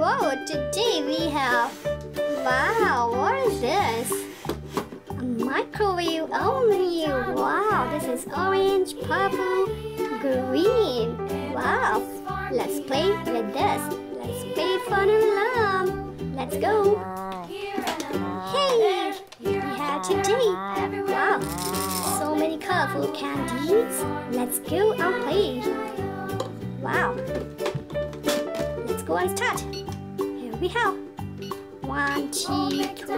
Whoa, today we have, wow, what is this? A microwave oven. Wow, this is orange, purple, green. Wow, let's play with this. Let's play fun and alarm. Let's go. Hey, we have today, wow, so many colorful candies. Let's go and play. Wow, let's go and start. Here we have 1, 2, 3.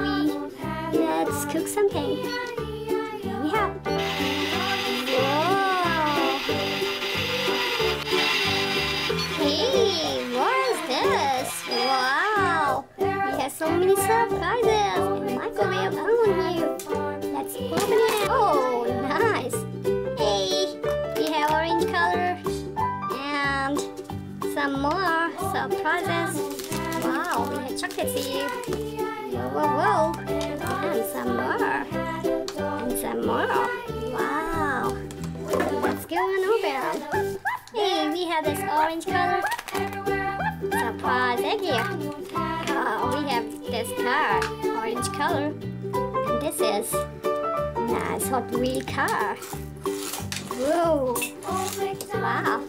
Let's cook something. Here we have. Whoa! Hey, what is this? Wow! We have so many surprises and microwave oven here. Let's open it. Oh, nice! Hey, we have orange color and some more surprises. Wow, we have chocolate here. Whoa. And some more. And some more. Wow. Let's go and open. Hey, we have this orange color. Surprise egg here. Oh, we have this car. Orange color. And this is nice Hot Wheel car. Whoa. Wow.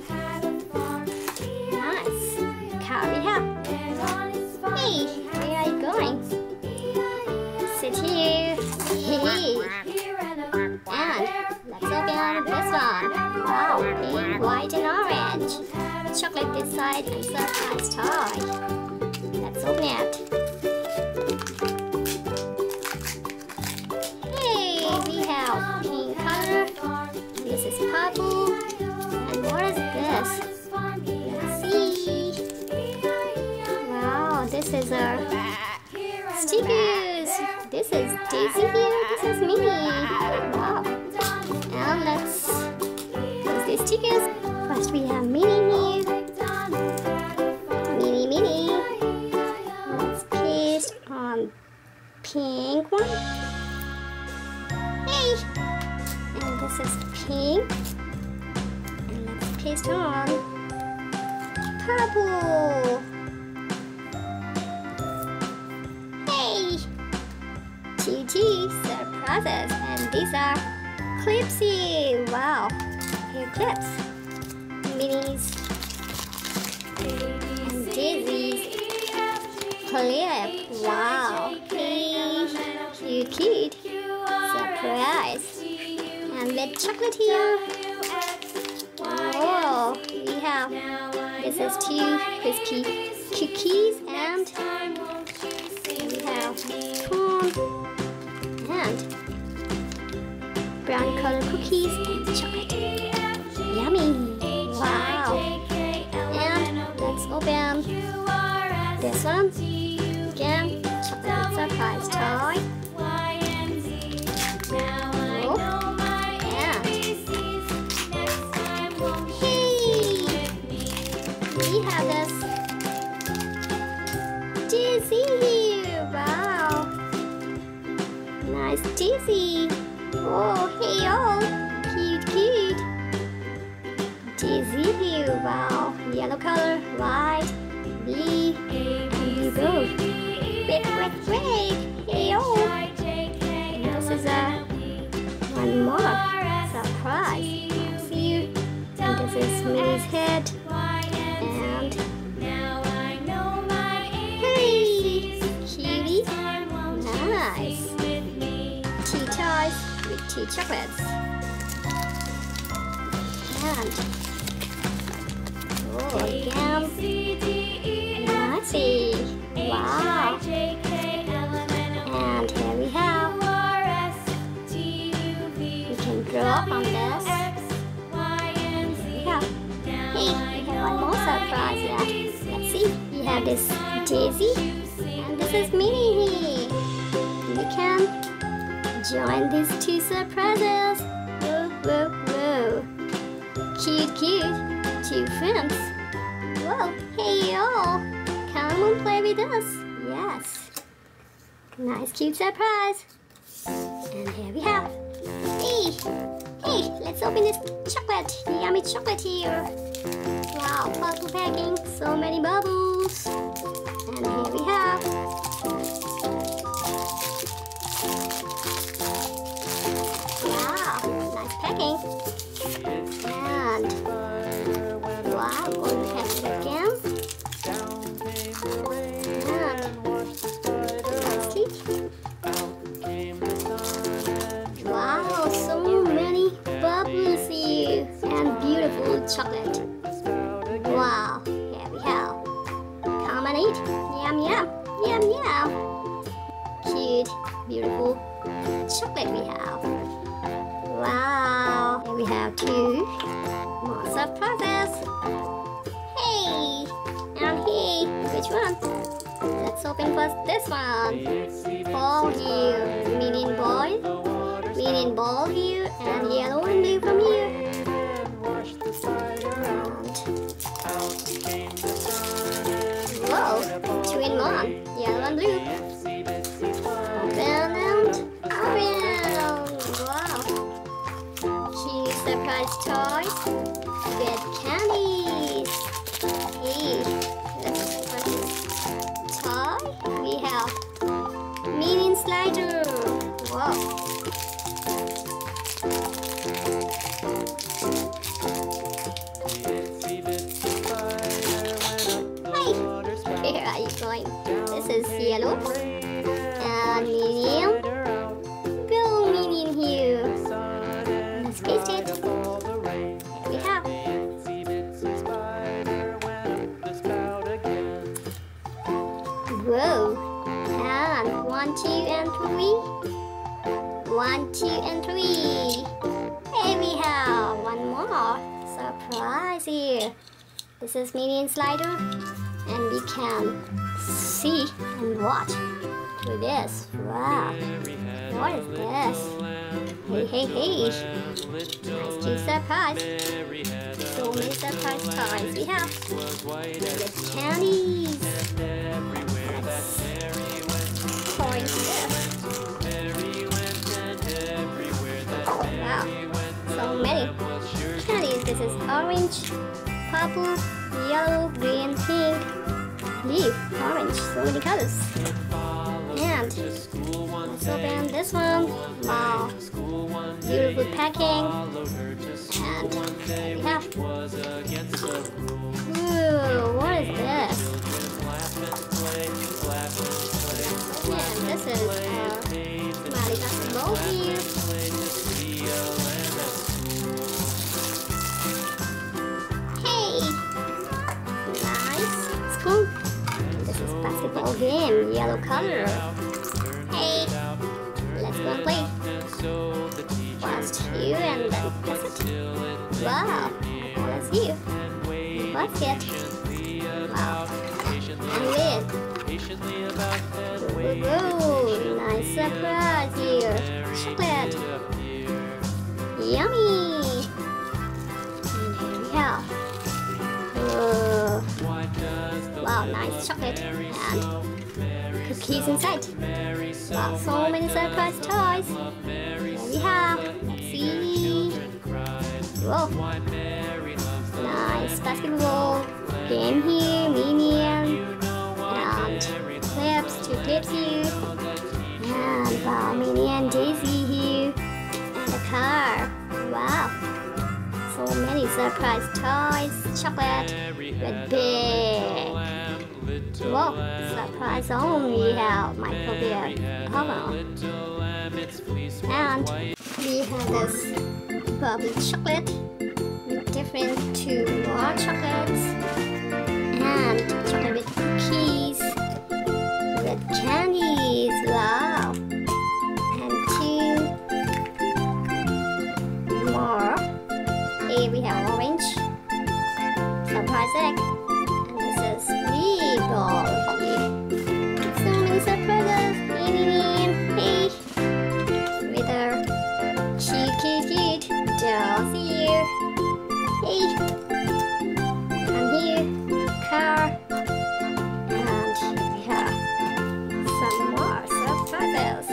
Nice. Car we have. Hey, where are you going? Sit here. Hey. And let's open this one. Wow, pink, white and orange. Chocolate this side and surprise toy. Let's open it. Hey, we have pink color. This is purple. And what is this? Let's see. Wow, this is our stickers. This is Daisy here. This is Minnie. Wow. And let's use these stickers. First we have Minnie here. Minnie. Let's paste on pink one. Hey. And this is pink. And let's paste on purple. GG surprises, and these are clipsy. Wow, here clips, minis, and daisies. Clip. Wow, hey, cute. Surprise, and with chocolate here. Oh, we have this is 2 crispy cookies, and we have corn. And brown color cookies and chocolate. Yummy! Wow! And let's open this one. Again, chocolate surprise toy. Oh. And hey! We have this Daisy here. Wow! Nice Daisy. Oh, hey, oh, cute. Daisy here. Wow, yellow color, white, blue, and we go. Red. Hey, oh. And this is one more surprise. See you. And this is Minnie's head. And hey, cutie. Nice. Toys with 2 chocolates. And oh, again, nice. Wow. And here we have. We can draw on this. Yeah. Hey, we have one more surprise here. Let's see. We have this Daisy, and this is Minnie. You can join these 2 surprises. Whoa. Cute. 2 friends. Whoa, hey y'all. Come and play with us. Yes. Nice cute surprise. And here we have. Hey, let's open this chocolate. Yummy chocolate here. Wow, purple packing. So many bubbles. eat. Yum, yum, yum, yum. Cute, beautiful chocolate we have. Wow, and we have 2 more surprises. Hey, and hey, which one? Let's open first this one. For you, Minion boy, Minion ball here, and yellow and blue from here. Whoa, 2 in 1, yellow and blue. Open and open. Wow. Cute surprise toys with candies. Hey, let's put this toy. We have minion slider. Wow. Hey, where are you going? This is yellow and medium. Blue minion here. Let's paste it. Here we have. Whoa. And 1, 2, and 3. 1, 2, and 3. Here we have one more surprise here. This is minion slider, and we can see and watch through this. Wow, what is this? Hey, hey, hey! Nice to surprise. So many surprise toys we have. With candies. Let's pour into this. Wow, so many candies. This is orange, purple, yellow, green, pink, blue, orange, so many colors. And let's open this one. Wow, beautiful packing. And there we have. Ooh, what is this? And this is Smiley basketball here. This is basketball game, yellow color. Hey, let's go and play. First here and then pass it. Wow, let's see. Basket. Wow. And lid. Whoa, nice surprise here. Chocolate. Yummy. And here we have. Whoa. Wow, nice chocolate and cookies inside. Wow, so many surprise toys. There we have. Let's see. Whoa. Nice basketball game here, minion, and clips, 2 clips here. And wow, minion Daisy here, and a car. Wow. So many surprise toys, chocolate with big. Whoa, surprise only have microwave oven. And we have this bubbly chocolate with different 2 more chocolates. And chocolate with cookies, with candies. Wow. And 2 more. Here we have orange, surprise egg, and this is the ball here. So many surprises, hey, with our cute dolls here. Hey, and here, car, and here we have some more surprises.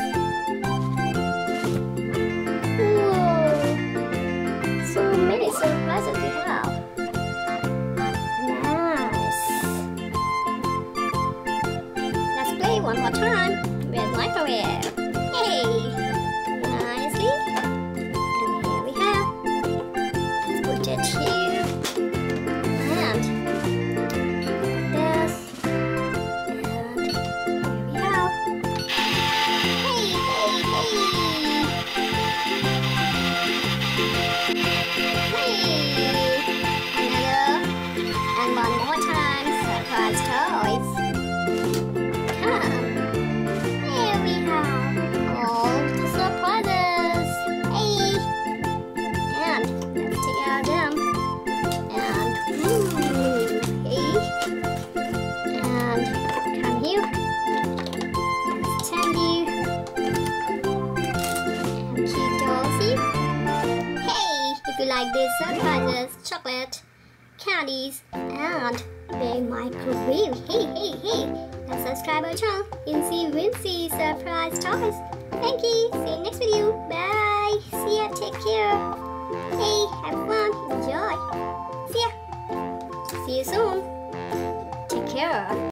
So many surprises we have. Nice. Let's play one more time with microwave. Hey, nicely. And here we have. Let's put it here. And this. And here we have. Hey, hey, hey. Another, and one more time, surprise toys. birthday surprises, chocolate, candies, and big microwave. Hey, and subscribe our channel. Incy Wincy surprise toys. Thank you. See you next video. Bye. See ya. Take care. Hey, have fun. Enjoy. See ya. See you soon.